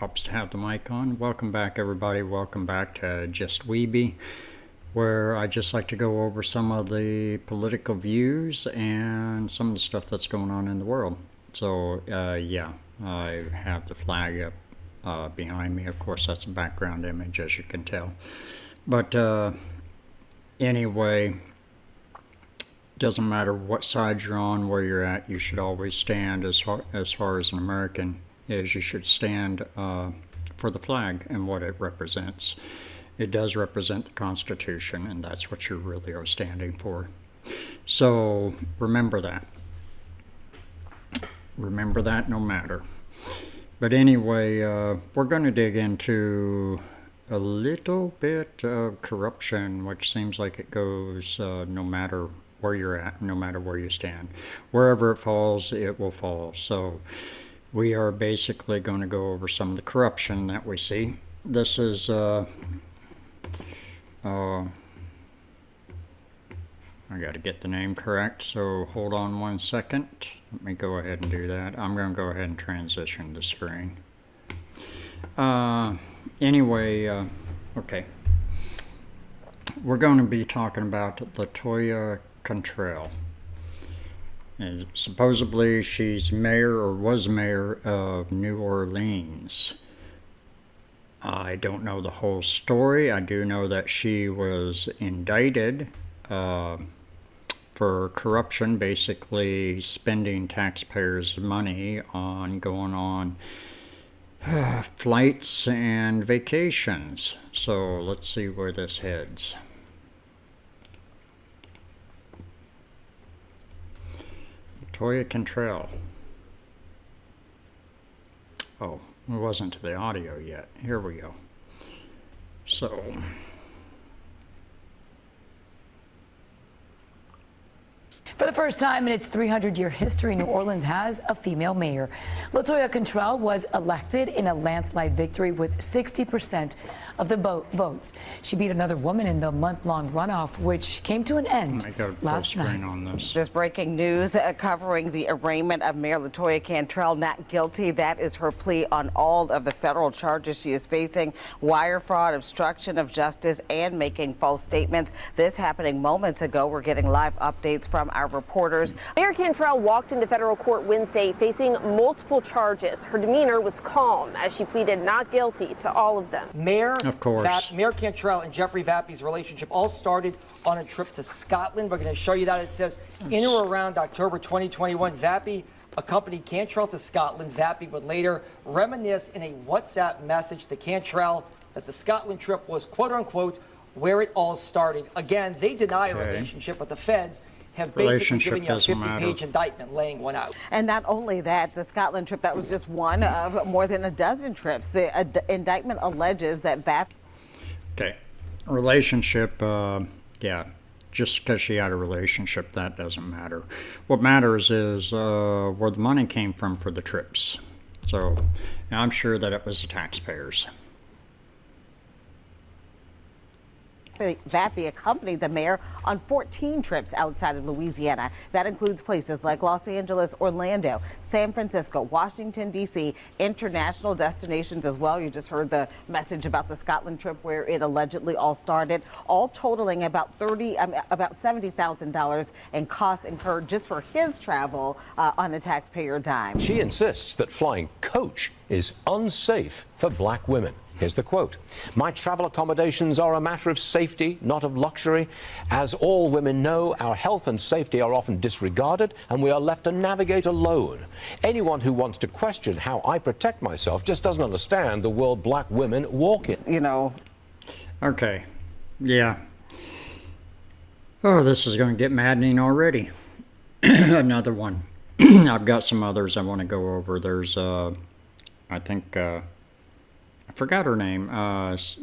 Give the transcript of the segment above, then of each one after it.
helps to have the mic on. Welcome back, everybody. Welcome back to Just Weeby, where I just like to go over some of the political views and some of the stuff that's going on in the world. So, yeah, I have the flag up behind me. Of course, that's a background image, as you can tell. But anyway, doesn't matter what side you're on, where you're at, you should always stand, as far as an American is, you should stand for the flag and what it represents. It does represent the Constitution, and that's what you really are standing for. So remember that. Remember that no matter. But anyway, we're going to dig into a little bit of corruption, which seems like it goes no matter where you're at, no matter where you stand. Wherever it falls, it will fall. So we are basically going to go over some of the corruption that we see. This is I got to get the name correct, so hold on one second. Let me go ahead and do that. I'm going to go ahead and transition the screen. Anyway, okay. We're going to be talking about Latoya Contrell. And supposedly she's mayor, or was mayor, of New Orleans. I don't know the whole story. I do know that she was indicted for corruption, basically spending taxpayers' money on going on flights and vacations. So let's see where this heads. Latoya Cantrell. Oh, it wasn't to the audio yet. Here we go. So for the first time in its 300-year history, New Orleans has a female mayor. Latoya Contrell was elected in a landslide victory with 60% of the votes. She beat another woman in the month-long runoff, which came to an end last night. On this. This breaking news covering the arraignment of Mayor Latoya Cantrell not guilty. That is her plea on all of the federal charges she is facing: wire fraud, obstruction of justice, and making false statements. This happening moments ago. We're getting live updates from our reporters. Mayor Cantrell walked into federal court Wednesday facing multiple charges. Her demeanor was calm as she pleaded not guilty to all of them. Mayor Of course. Cantrell and Jeffrey Vappy's relationship all started on a trip to Scotland. We're going to show you that. It says in or around October 2021, Vappy accompanied Cantrell to Scotland. Vappy would later reminisce in a WhatsApp message to Cantrell that the Scotland trip was, quote unquote, where it all started. Again, they deny a relationship, but the feds have basically given you a 50-page indictment laying one out. And not only that, the Scotland trip, that was just one of more than a dozen trips. The indictment alleges that Okay. Relationship, yeah. Just because she had a relationship, that doesn't matter. What matters is where the money came from for the trips. So I'm sure that it was the taxpayers. Vappy accompanied the mayor on 14 trips outside of Louisiana. That includes places like Los Angeles, Orlando, San Francisco, Washington, D.C., international destinations as well. You just heard the message about the Scotland trip where it allegedly all started, all totaling about $70,000 in costs incurred just for his travel on the taxpayer dime. She insists that flying coach is unsafe for black women. Here's the quote. "My travel accommodations are a matter of safety, not of luxury. As all women know, our health and safety are often disregarded and we are left to navigate alone. Anyone who wants to question how I protect myself just doesn't understand the world black women walk in." You know. Okay. Yeah. Oh, this is going to get maddening already. Another one. I've got some others I want to go over. There's, I think, I forgot her name.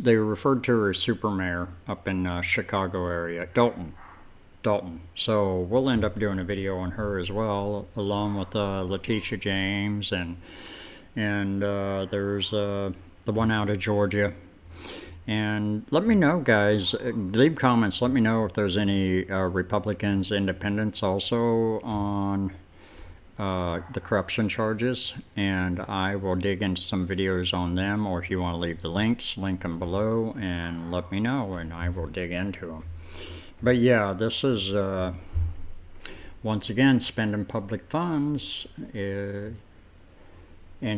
They referred to her as Super Mayor up in Chicago area. Dalton. So we'll end up doing a video on her as well, along with Letitia James, and there's the one out of Georgia. And let me know, guys. Leave comments. Let me know if there's any Republicans, independents also on the corruption charges, and I will dig into some videos on them, or if you want to leave the links, link them below and let me know, and I will dig into them. But yeah, this is once again spending public funds, and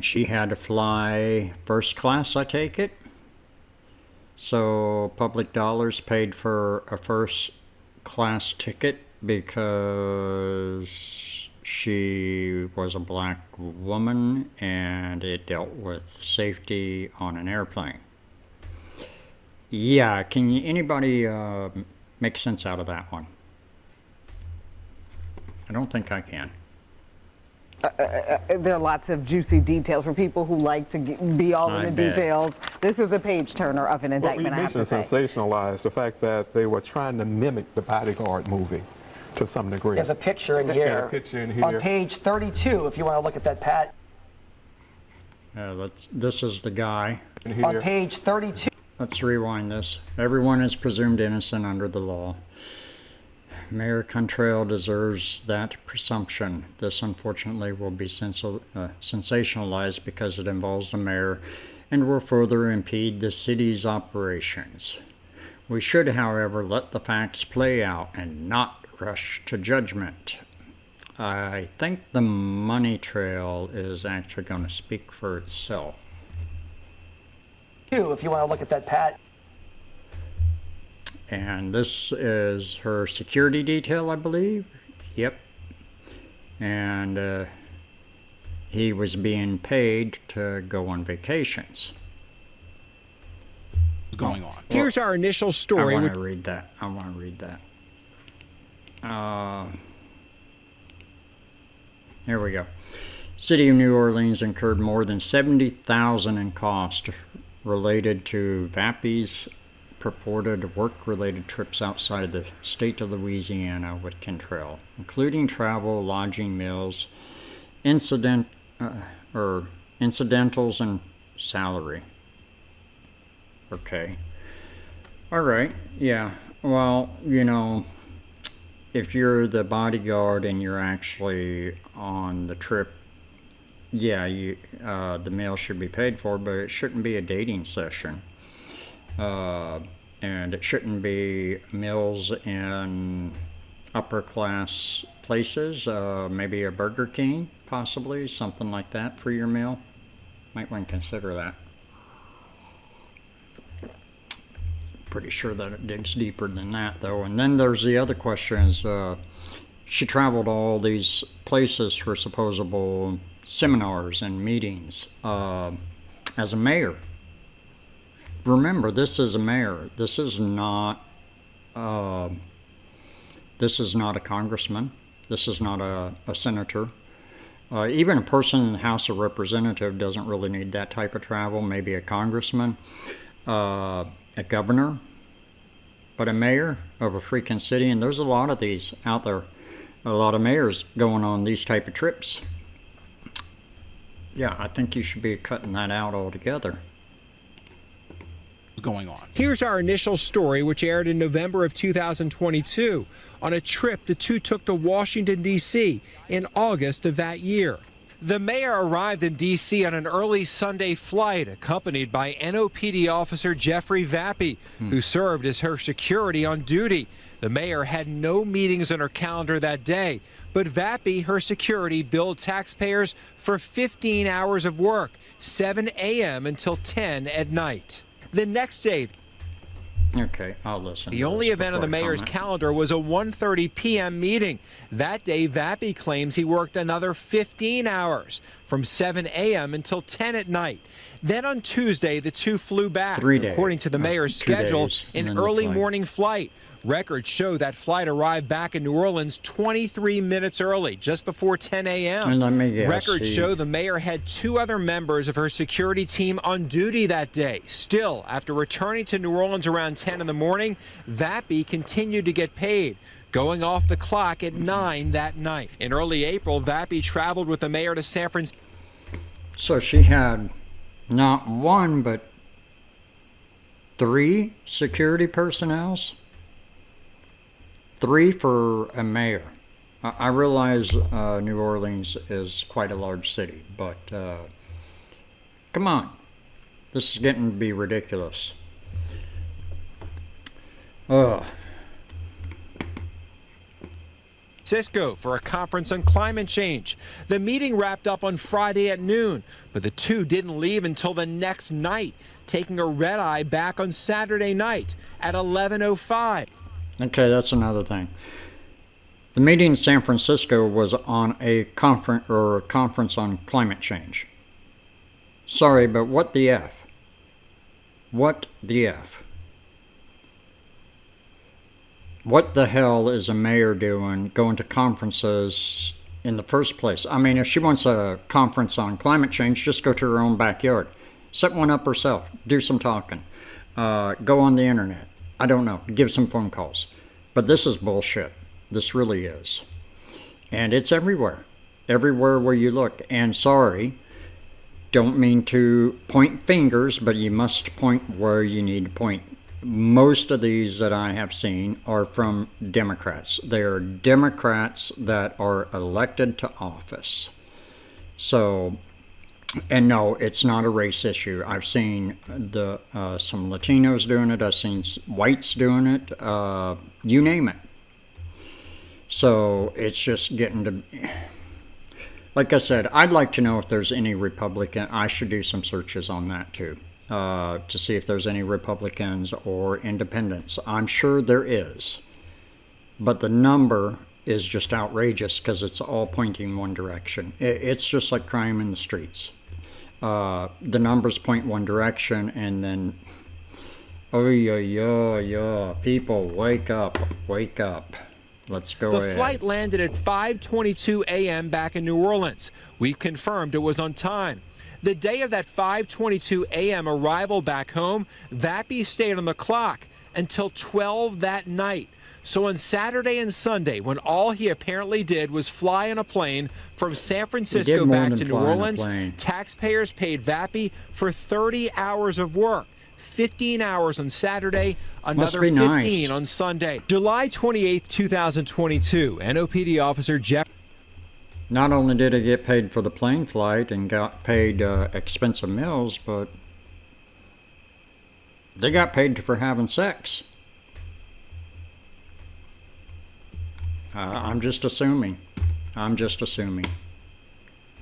she had to fly first class, I take it. So public dollars paid for a first class ticket because she was a black woman and it dealt with safety on an airplane. Yeah, can anybody make sense out of that one? I don't think I can. There are lots of juicy details for people who like to be all in the bet. details. This is a page turner of an indictment, I have to say. Sensationalized the fact that they were trying to mimic the Bodyguard movie to some degree. There's a picture in here. Yeah, a picture in here. On page 32, if you want to look at that, Pat. This is the guy. In here. On page 32. Let's rewind this. Everyone is presumed innocent under the law. Mayor Contrell deserves that presumption. This, unfortunately, will be sensationalized because it involves the mayor and will further impede the city's operations. We should, however, let the facts play out and not rush to judgment. I think the money trail is actually going to speak for itself. If you want to look at that, Pat. And this is her security detail, I believe. Yep. And he was being paid to go on vacations. Going on. Here's our initial story. I want to read that. Here we go. City of New Orleans incurred more than $70,000 in cost related to Vappy's purported work-related trips outside of the state of Louisiana with Cantrell, including travel, lodging, meals, incidentals, and salary. Okay. All right. Yeah. Well, you know, if you're the bodyguard and you're actually on the trip, yeah, the meal should be paid for, but it shouldn't be a dating session. And it shouldn't be meals in upper class places, maybe a Burger King, possibly, something like that for your meal. Might want to consider that. Pretty sure that it digs deeper than that, though. And then there's the other question is, she traveled to all these places for supposable seminars and meetings as a mayor. Remember, this is a mayor. This is not a congressman. This is not a senator. Even a person in the House of Representatives doesn't really need that type of travel. Maybe a congressman, a governor, but a mayor of a freaking city. And there's a lot of these out there. A lot of mayors going on these type of trips. Yeah, I think you should be cutting that out altogether. Going on. Here's our initial story, which aired in November of 2022, on a trip the two took to Washington, D.C. in August of that year. The mayor arrived in D.C. on an early Sunday flight, accompanied by NOPD officer Jeffrey Vappy, who served as her security on duty. The mayor had no meetings on her calendar that day, but Vappy, her security, billed taxpayers for 15 hours of work, 7 a.m. until 10 at night. The next day, okay, I'll listen. The only event on the mayor's calendar was a 1:30 p.m. meeting. That day, Vappy claims he worked another 15 hours from 7 a.m. until 10 at night. Then on Tuesday, the two flew back, 3 days. according to the mayor's 2 schedule, days, an early morning flight. Records show that flight arrived back in New Orleans 23 minutes early, just before 10 a.m. And let me guess, Records show the mayor had two other members of her security team on duty that day. Still, after returning to New Orleans around 10 in the morning, Vappy continued to get paid, going off the clock at 9 that night. In early April, Vappy traveled with the mayor to San Francisco. So she had not one, but 3 security personnels? 3 for a mayor. I realize New Orleans is quite a large city, but come on. This is getting to be ridiculous. Francisco for a conference on climate change. The meeting wrapped up on Friday at noon, but the two didn't leave until the next night, taking a red-eye back on Saturday night at 11:05. Okay, that's another thing. The meeting in San Francisco was on a conference on climate change. Sorry, but what the F? What the F? What the hell is a mayor doing going to conferences in the first place? I mean, if she wants a conference on climate change, just go to her own backyard. Set one up herself. Do some talking. Go on the internet. I don't know. Give some phone calls. But this is bullshit. This really is. And it's everywhere. Everywhere where you look. And sorry, don't mean to point fingers, but you must point where you need to point. Most of these that I have seen are from Democrats. They are Democrats that are elected to office. So, and no, it's not a race issue. I've seen some Latinos doing it. I've seen whites doing it. You name it. So it's just getting to... Like I said, I'd like to know if there's any Republican. I should do some searches on that too. To see if there's any Republicans or independents. I'm sure there is. But the number is just outrageous because it's all pointing one direction. It's just like crime in the streets. The numbers point one direction and then, oh yeah, people, wake up. Let's go ahead. The flight landed at 5:22 a.m. back in New Orleans. We've confirmed it was on time. The day of that 5:22 a.m. arrival back home, Vappy stayed on the clock until 12 that night. So on Saturday and Sunday, when all he apparently did was fly on a plane from San Francisco back to New Orleans, taxpayers paid Vappy for 30 hours of work. 15 hours on Saturday, another 15 on Sunday. July 28, 2022, NOPD officer Jeff. Not only did he get paid for the plane flight and got paid expensive meals, but they got paid for having sex. I'm just assuming.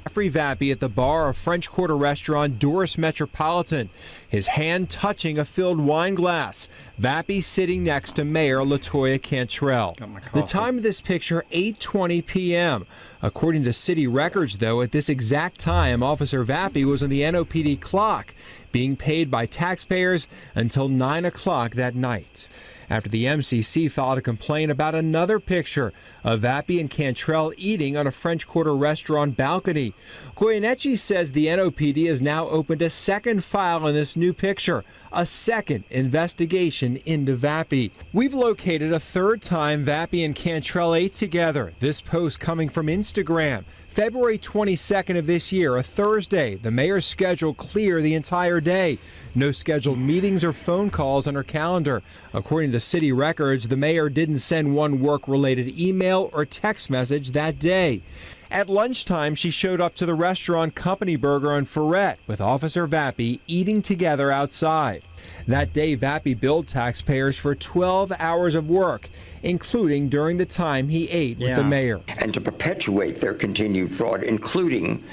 Jeffrey Vappy at the bar of French Quarter restaurant Doris Metropolitan, his hand touching a filled wine glass. Vappy sitting next to Mayor Latoya Cantrell. The time of this picture, 8:20 p.m. According to city records, though, at this exact time, Officer Vappy was on the NOPD clock, being paid by taxpayers until 9 o'clock that night. After the MCC filed a complaint about another picture of Vappy and Cantrell eating on a French Quarter restaurant balcony. Goyeneche says the NOPD has now opened a second file on this new picture, a second investigation into Vappy. We've located a third time Vappy and Cantrell ate together. This post coming from Instagram. February 22nd of this year, a Thursday. The mayor's schedule clear the entire day. No scheduled meetings or phone calls on her calendar. According to city records, the mayor didn't send one work-related email or text message that day. At lunchtime, she showed up to the restaurant Company Burger on Ferret with Officer Vappy eating together outside. That day, Vappy billed taxpayers for 12 hours of work, including during the time he ate with the mayor. And to perpetuate their continued fraud, including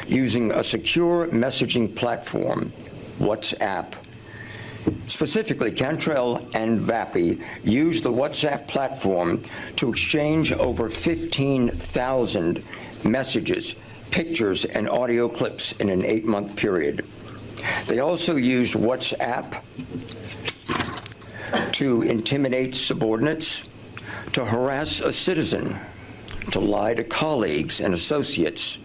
using a secure messaging platform, WhatsApp. Specifically, Cantrell and Vappy used the WhatsApp platform to exchange over 15,000 messages, pictures, and audio clips in an 8-month period. They also used WhatsApp to intimidate subordinates, to harass a citizen, to lie to colleagues and associates,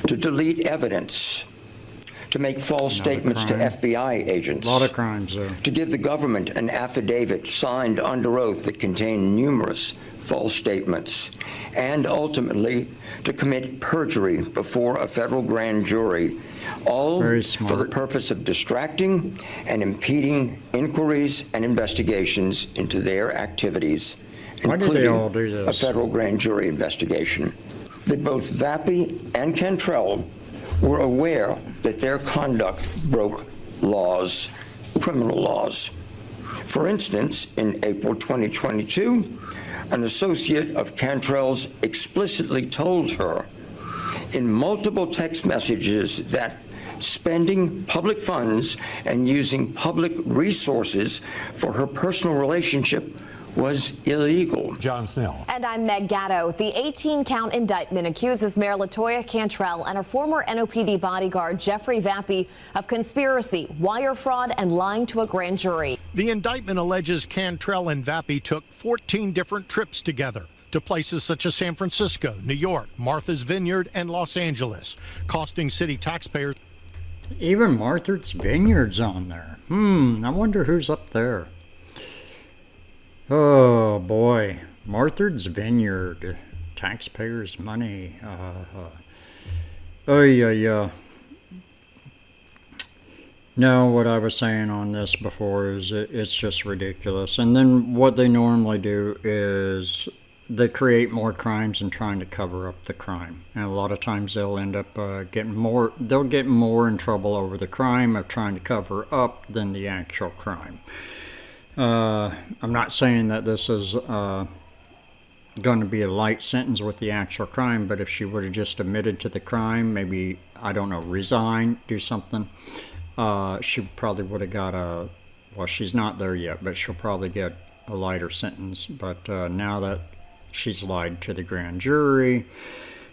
to delete evidence, to make false statements to FBI agents. A lot of crimes, though. To give the government an affidavit signed under oath that contained numerous false statements, and ultimately to commit perjury before a federal grand jury, all for the purpose of distracting and impeding inquiries and investigations into their activities Why do they including all do a this? federal grand jury investigation. That both Vappy and Cantrell were aware that their conduct broke laws, criminal laws. For instance, in April 2022, an associate of Cantrell's explicitly told her in multiple text messages that spending public funds and using public resources for her personal relationship was illegal. John Snell. And I'm Meg Gatto. The 18-count indictment accuses Mayor Latoya Cantrell and her former NOPD bodyguard Jeffrey Vappy of conspiracy, wire fraud, and lying to a grand jury. The indictment alleges Cantrell and Vappy took 14 different trips together to places such as San Francisco, New York, Martha's Vineyard, and Los Angeles, costing city taxpayers. Even Martha's Vineyard's on there. I wonder who's up there. Oh boy, Martha's Vineyard, taxpayers' money. Yeah. No, what I was saying on this before is it's just ridiculous. And then what they normally do is they create more crimes and trying to cover up the crime. And a lot of times they'll end up they'll get more in trouble over the crime of trying to cover up than the actual crime. I'm not saying that this is going to be a light sentence with the actual crime, but if she would have just admitted to the crime, maybe, I don't know, resign, do something, she probably would have got well, she's not there yet, but she'll probably get a lighter sentence. But now that she's lied to the grand jury,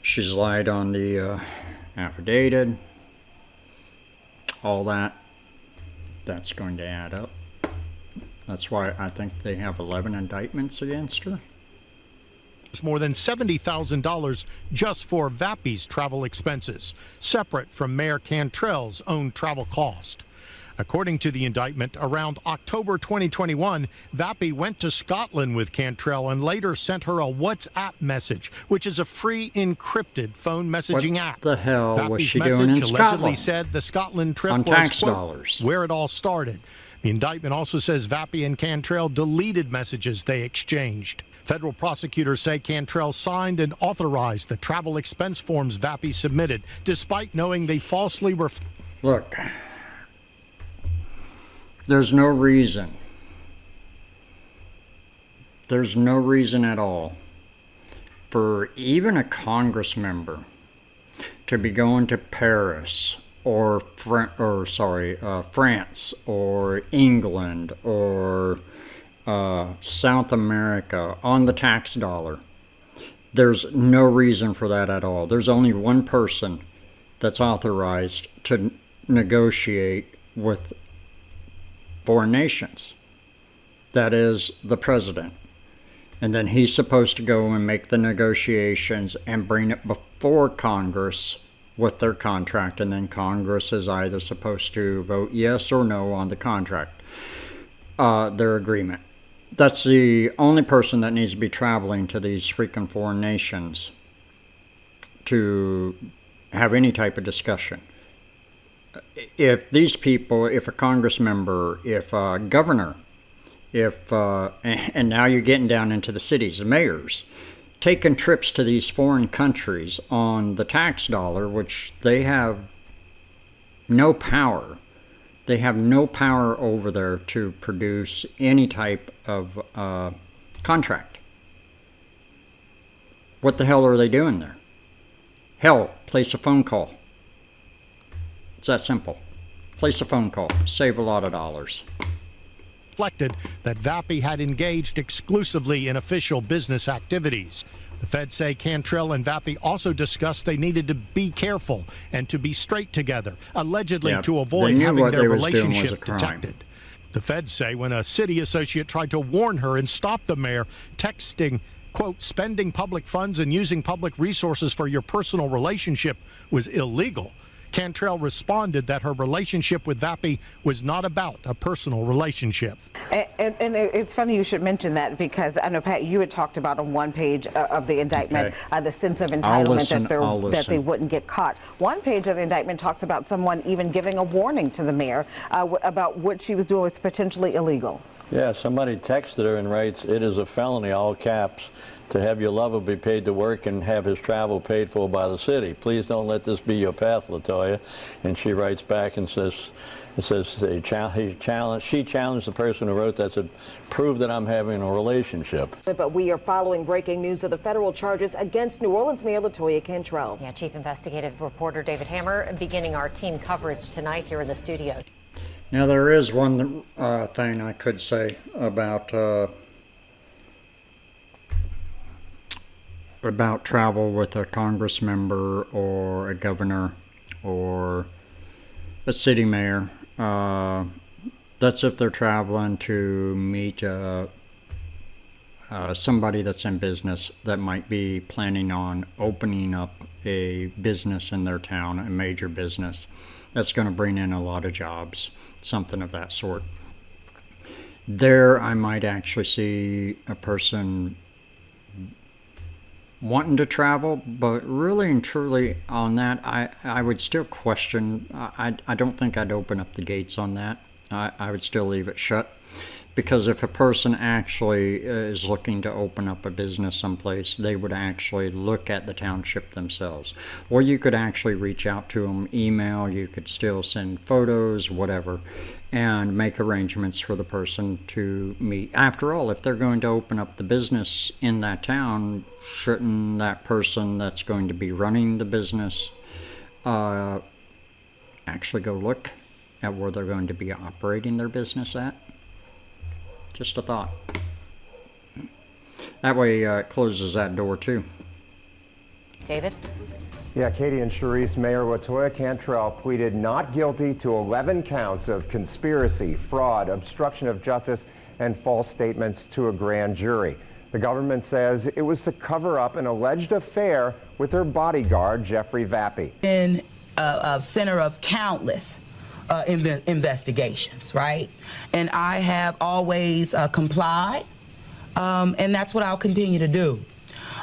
she's lied on the affidavit, all that's going to add up. That's why I think they have 11 indictments against her. It's more than $70,000 just for Vappy's travel expenses, separate from Mayor Cantrell's own travel cost. According to the indictment, around October 2021, Vappy went to Scotland with Cantrell and later sent her a WhatsApp message, which is a free encrypted phone messaging app. What the hell Vappy's was she message doing in allegedly Scotland? said the Scotland trip On was, tax quote, dollars. where it all started. The indictment also says Vappy and Cantrell deleted messages they exchanged. Federal prosecutors say Cantrell signed and authorized the travel expense forms Vappy submitted, despite knowing they falsely were. Look, there's no reason at all for even a Congress member to be going to Paris or France or England or South America on the tax dollar. There's no reason for that at all. There's only one person that's authorized to negotiate with foreign nations. That is the president. And then he's supposed to go and make the negotiations and bring it before Congress with their contract, and then Congress is either supposed to vote yes or no on the contract, their agreement. That's the only person that needs to be traveling to these freaking foreign nations to have any type of discussion. If these people, if a Congress member, if a governor, and now you're getting down into the cities, the mayors, taking trips to these foreign countries on the tax dollar, which they have no power. They have no power over there to produce any type of contract. What the hell are they doing there? Hell, place a phone call. It's that simple. Place a phone call. Save a lot of dollars. Reflected that Vappy had engaged exclusively in official business activities. The feds say Cantrell and Vappy also discussed they needed to be careful and to be straight together, allegedly to avoid having their relationship detected. The feds say when a city associate tried to warn her and stop the mayor, texting, quote, spending public funds and using public resources for your personal relationship was illegal. Cantrell responded that her relationship with Vappy was not about a personal relationship. And it's funny you should mention that, because I know, Pat, you had talked about on one page of the indictment, the sense of entitlement that they wouldn't get caught. One page of the indictment talks about someone even giving a warning to the mayor about what she was doing was potentially illegal. Yeah, somebody texted her and writes, "It is a felony," all caps, "to have your lover be paid to work and have his travel paid for by the city. Please don't let this be your path, Latoya." And she writes back and says, she challenged the person who wrote that, said, "Prove that I'm having a relationship." But we are following breaking news of the federal charges against New Orleans Mayor Latoya Cantrell. Yeah, Chief Investigative Reporter David Hammer beginning our team coverage tonight here in the studio. Now, there is one thing I could say about travel with a Congress member or a governor or a city mayor. That's if they're traveling to meet somebody that's in business that might be planning on opening up a business in their town, a major business that's going to bring in a lot of jobs, something of that sort. There, I might actually see a person wanting to travel, but really and truly on that, I would still question. I don't think I'd open up the gates on that. I would still leave it shut. Because if a person actually is looking to open up a business someplace, they would actually look at the township themselves. Or you could actually reach out to them, email, you could still send photos, whatever, and make arrangements for the person to meet. After all, if they're going to open up the business in that town, shouldn't that person that's going to be running the business actually go look at where they're going to be operating their business at? Just a thought. That way it closes that door too. David? Yeah, Katie and Charisse, Mayor Latoya Cantrell pleaded not guilty to 11 counts of conspiracy, fraud, obstruction of justice, and false statements to a grand jury. The government says it was to cover up an alleged affair with her bodyguard, Jeffrey Vappy. In a center of countless investigations, right? And I have always complied, and that's what I'll continue to do.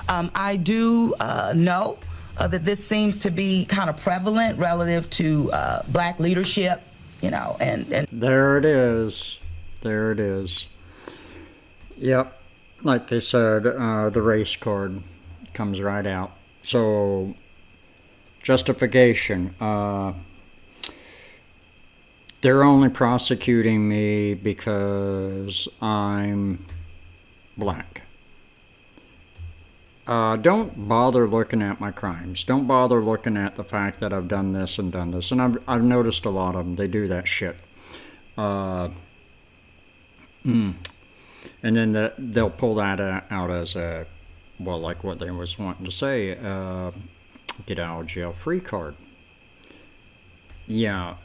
I do know that this seems to be kind of prevalent relative to black leadership, you know, and there it is. There it is. Yep. Like they said, the race card comes right out. So, justification. They're only prosecuting me because I'm black. Don't bother looking at my crimes. Don't bother looking at the fact that I've done this and done this. And I've noticed a lot of them. They do that shit. And then they'll pull that out as a, well, like what they was wanting to say, get out of jail free card. Yeah.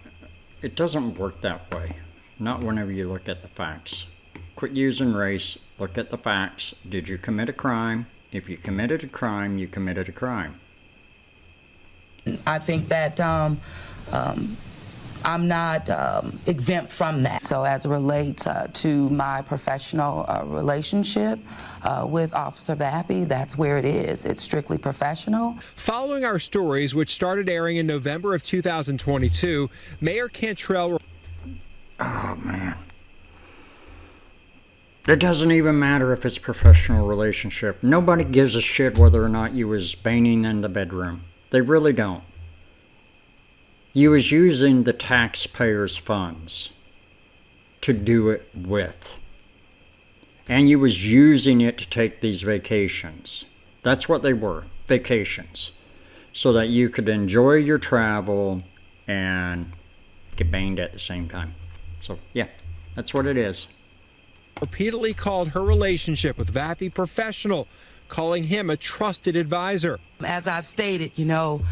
It doesn't work that way. Not whenever you look at the facts. Quit using race. Look at the facts. Did you commit a crime? If you committed a crime, you committed a crime. I think that I'm not exempt from that. So as it relates to my professional relationship with Officer Vappy, that's where it is. It's strictly professional. Following our stories, which started airing in November of 2022, Mayor Cantrell... Oh, man. It doesn't even matter if it's professional relationship. Nobody gives a shit whether or not you was banging in the bedroom. They really don't. You was using the taxpayers' funds to do it with. And you was using it to take these vacations. That's what they were, vacations. So that you could enjoy your travel and get banged at the same time. So, yeah, that's what it is. Repeatedly called her relationship with Vappy professional, calling him a trusted advisor. As I've stated, you know,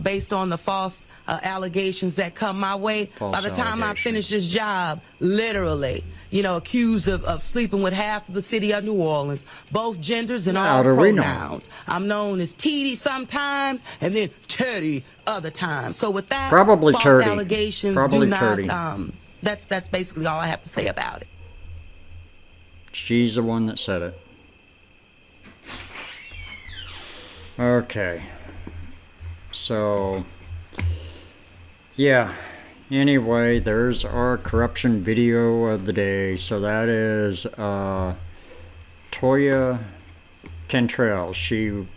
based on the false allegations that come my way, by the time I finish this job, literally, you know, accused of sleeping with half of the city of New Orleans, both genders and all pronouns. I'm known as Teddy sometimes, and then Teddy other times. So with that, probably false Turdy. allegations Probably do not. Turdy. That's basically all I have to say about it. She's the one that said it. Okay. So, yeah, Anyway, there's our corruption video of the day. So that is Toya Cantrell. She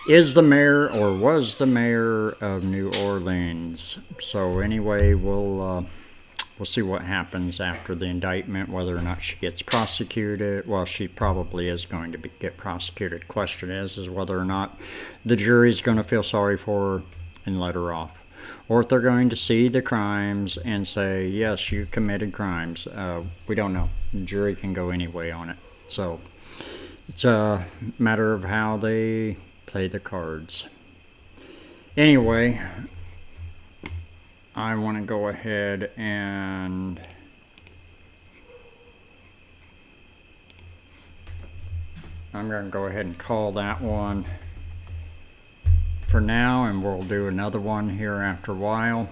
is the mayor, or was the mayor, of New Orleans. So anyway, we'll see what happens after the indictment, whether or not she gets prosecuted. Well, she probably is going to get prosecuted. Question is whether or not the jury's going to feel sorry for her and let her off, or if they're going to see the crimes and say, yes, you committed crimes. We don't know. The jury can go any way on it. So it's a matter of how they play the cards. Anyway, I want to go ahead and I'm going to go ahead and call that one for now, and we'll do another one here after a while.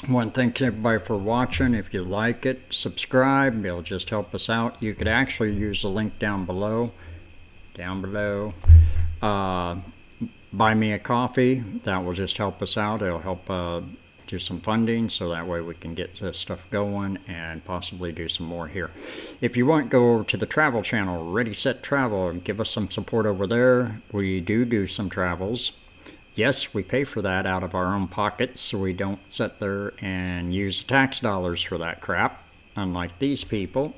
I want to thank everybody for watching. If you like it, subscribe. It'll just help us out. You could actually use the link down below. Buy me a coffee. That will just help us out. It'll help do some funding, so that way we can get this stuff going and possibly do some more here. If you want, go over to the travel channel, Ready Set Travel, and give us some support over there. We do some travels. Yes, we pay for that out of our own pockets, so we don't sit there and use tax dollars for that crap, unlike these people.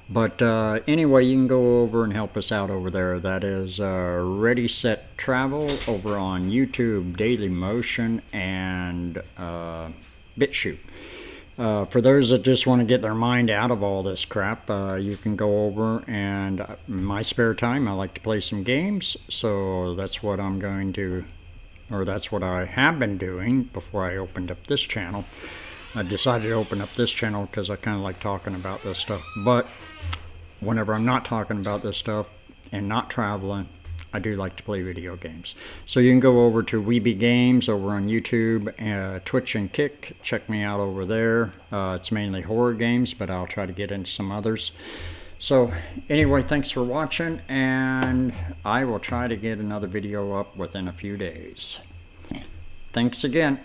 But anyway, you can go over and help us out over there. That is Ready Set Travel over on YouTube, Daily Motion, and BitChute. For those that just want to get their mind out of all this crap, you can go over, and in my spare time I like to play some games, so that's what I'm going to, or that's what I have been doing before I opened up this channel. I decided to open up this channel because I kind of like talking about this stuff, but whenever I'm not talking about this stuff and not traveling, I do like to play video games. So you can go over to Weeby Games over on YouTube, Twitch and Kick. Check me out over there. It's mainly horror games, but I'll try to get into some others. So anyway, thanks for watching, and I will try to get another video up within a few days. Thanks again.